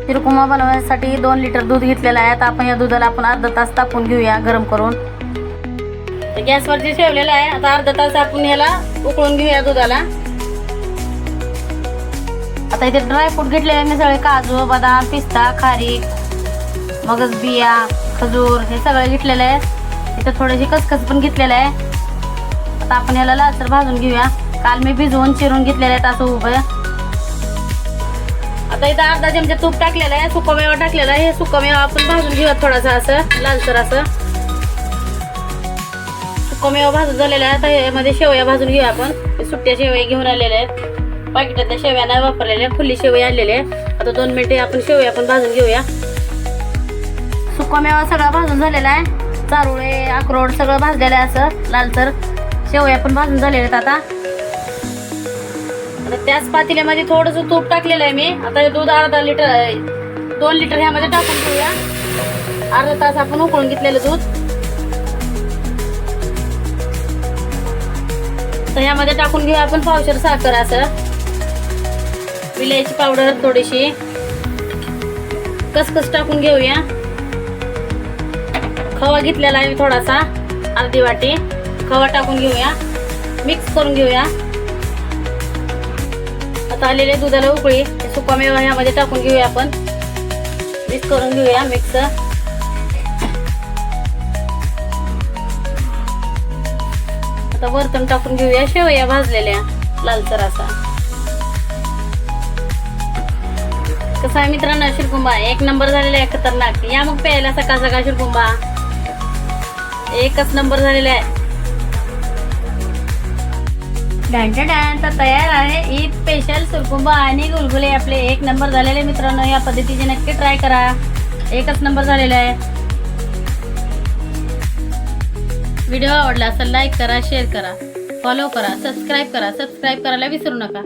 शिरकुंभा बनवण्यासाठी 2 लिटर दूध घेतलेलं आहे. आता आपण या दुधाला आपण अर्धा तास तापून घेऊया गरम करून. तर गॅसवरती ठेवलेलं आहे. आता अर्धा तास आपण याला उकळून घेऊया दुधाला. आता इथे ड्रायफ्रूट घेतलेले आहे मी सगळे, काजू, बदाम, पिस्ता, खारीक, मगज बिया, खजूर हे सगळं घेतलेलं आहे. इथे थोडीशी खसखस पण घेतलेलं आहे. आता आपण याला लालसर भाजून घेऊया. काल मी भिजवून चिरून घेतलेलं आहे असं उभं. आता इथं अर्धा चमचा तूप टाकलेलं आहे, सुकामेवा टाकलेला आहे. हे सुकामेवा आपण भाजून घेऊया थोडासा असं लालसर असं. सुकामेवा भाजून झालेला आहे. आता यामध्ये शेवया भाजून घेऊया आपण. सुट्ट्या शेवया घेऊन आलेल्या आहेत, पाकिटातल्या शेवया नाही वापरलेल्या, खुली शेवया आलेल्या आहे. आता 2 मिनिटे आपण शेवया पण भाजून घेऊया. सुकामेवा सगळा भाजून झालेला आहे. चारोळे, अक्रोड सगळं भाजलेलं आहे असं लालसर. शेवया पण भाजून झालेले आहेत. आता त्याच पातेल्यामध्ये थोडंसं तूप टाकलेलं आहे मी. आता हे दूध 2 लिटर ह्यामध्ये टाकून घेऊया. अर्धा तास आपण उकळून घेतलेलं दूध. तर ह्यामध्ये टाकून घेऊया आपण पावशेर साखर असं, विलायची पावडर थोडीशी, खसखस टाकून घेऊया. खवा घेतलेला आहे थोडासा, अर्धी वाटी खवा टाकून घेऊया. मिक्स करून घेऊया. आता आलेल्या दुधाला उकळी सुकामेवा ह्यामध्ये टाकून घेऊया आपण. मिक्स करून घेऊया मिक्स. आता वरतून टाकून घेऊया शेवया भाजलेल्या लालसर असा. कसा आहे मित्रांनो शिरकुंभा? 1 नंबर झालेला आहे, खतरनाक. या मग प्यायला सकाळ सकाळ शिरकुंभा. एकच नंबर झालेला आहे. तर तयार आहे ईद स्पेशल शिरकुंभा आणि गुलगुले आपले. 1 नंबर झालेले मित्रांनो. या पद्धतीने नक्की ट्राय करा. एकच नंबर झालेला आहे. व्हिडिओ आवडला असेल लाईक करा, शेअर करा, फॉलो करा, सबस्क्राईब करा. सबस्क्राईब करायला विसरू नका.